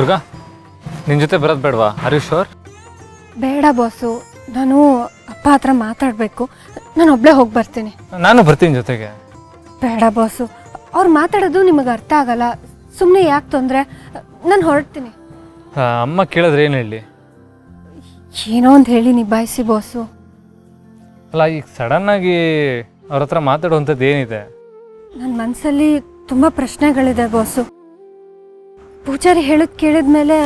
ದುರ್ಗಾ, ನಿನ್ನ ಜೊತೆ ಬರೋದು ಬೇಡವಾ? Are you sure? ಬೇಡ ಬಾಸು, ನಾನು ಅಪ್ಪ ಹತ್ರ ಮಾತಾಡಬೇಕು. ನಾನು ಒಬ್ಬಳೇ ಹೋಗಿ ಬರ್ತೀನಿ. ನಾನು ಬರ್ತೀನಿ ಜೊತೆಗೆ. ಬೇಡ ಬಾಸು, ಅವ್ರು ಮಾತಾಡೋದು ನಿಮಗೆ ಅರ್ಥ ಆಗಲ್ಲ. ಸುಮ್ಮನೆ ಯಾಕೆ ತೊಂದರೆ? ನಾನು ಹೊರಡ್ತೀನಿ. ಅಮ್ಮ ಕೇಳಿದ್ರೆ ಏನು ಹೇಳಿ? ಏನೋ ಒಂದು ಹೇಳಿ ನಿಭಾಯಿಸಿ ಬಾಸು. ಅಲ್ಲ, ಈಗ ಸಡನ್ನಾಗಿ ಅವ್ರ ಹತ್ರ ಮಾತಾಡುವಂಥದ್ದು ಏನಿದೆ? ನನ್ನ ಮನಸ್ಸಲ್ಲಿ ತುಂಬ ಪ್ರಶ್ನೆಗಳಿದೆ ಬಾಸು. ಪೂಜಾರಿ ಹೇಳೋದು ಕೇಳಿದ್ಮೇಲೆ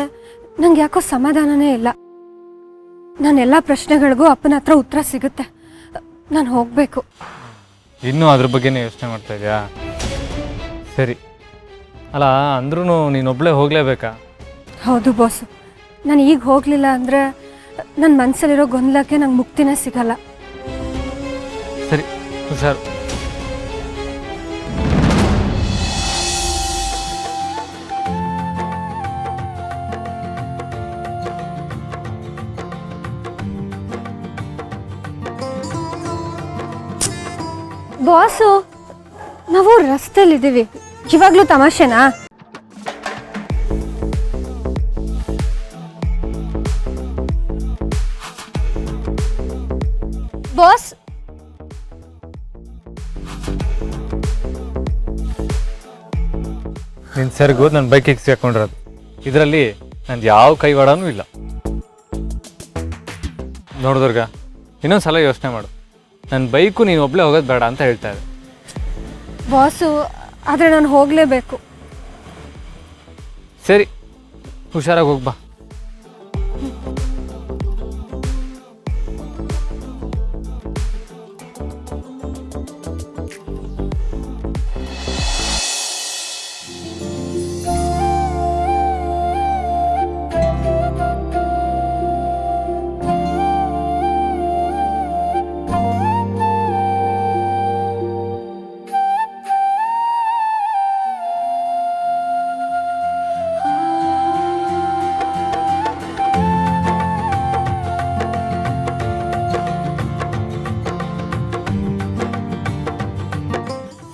ನಂಗೆ ಯಾಕೋ ಸಮಾಧಾನನೇ ಇಲ್ಲ. ನನ್ನೆಲ್ಲ ಪ್ರಶ್ನೆಗಳಿಗೂ ಅಪ್ಪನ ಹತ್ರ ಉತ್ತರ ಸಿಗುತ್ತೆ. ನಾನು ಹೋಗಬೇಕು. ಇನ್ನೂ ಅದ್ರ ಬಗ್ಗೆನೇ ಯೋಚನೆ ಮಾಡ್ತಾ ಇದೆಯಾ? ಸರಿ, ಅಲ್ಲ ಅಂದ್ರೂ ನೀನೊಬ್ಬಳೇ ಹೋಗಲೇಬೇಕಾ? ಹೌದು ಬಾಸು, ನಾನು ಈಗ ಹೋಗಲಿಲ್ಲ ಅಂದರೆ ನನ್ನ ಮನಸ್ಸಲ್ಲಿರೋ ಗೊಂದಲಕ್ಕೆ ನಂಗೆ ಮುಕ್ತಿನೇ ಸಿಗಲ್ಲ. ಸರಿ, ಹುಷಾರು. ಬಾಸು, ನಾವು ರಸ್ತೆಯಲ್ಲಿದ್ದೀವಿ. ಇವಾಗಲೂ ತಮಾಷೆನಾ? ಬಾಸ್, ನಿನ್ನ ಸರಿಗೂ ನನ್ನ ಬೈಕಿಗೆ ಸೇರ್ಕೊಂಡಿರೋದು. ಇದರಲ್ಲಿ ನಂದು ಯಾವ ಕೈವಾಡನೂ ಇಲ್ಲ. ನೋಡಿದ್ರಗ ಇನ್ನೊಂದು ಸಲ ಯೋಚನೆ ಮಾಡು. ನನ್ನ ಬೈಕು ನೀನು ಒಬ್ಬಳೇ ಹೋಗೋದು ಬೇಡ ಅಂತ ಹೇಳ್ತಾ ಇದೆ. ಬಾಸು, ಆದರೆ ನಾನು ಹೋಗಲೇಬೇಕು. ಸರಿ, ಹುಷಾರಾಗಿ ಹೋಗ್ಬಾ.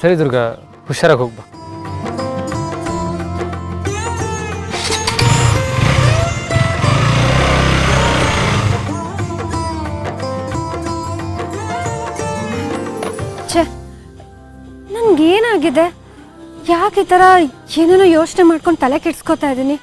ಸರಿ ದುರ್ಗಾ, ಹುಷಾರಾಗಿ ಹೋಗ್ಬಾ. ಛೇ, ನನಗೇನಾಗಿದೆ? ಯಾಕೆ ಈ ಥರ ಏನೇನೋ ಯೋಚನೆ ಮಾಡ್ಕೊಂಡು ತಲೆ ಕೆಡ್ಸ್ಕೊತಾ ಇದ್ದೀನಿ?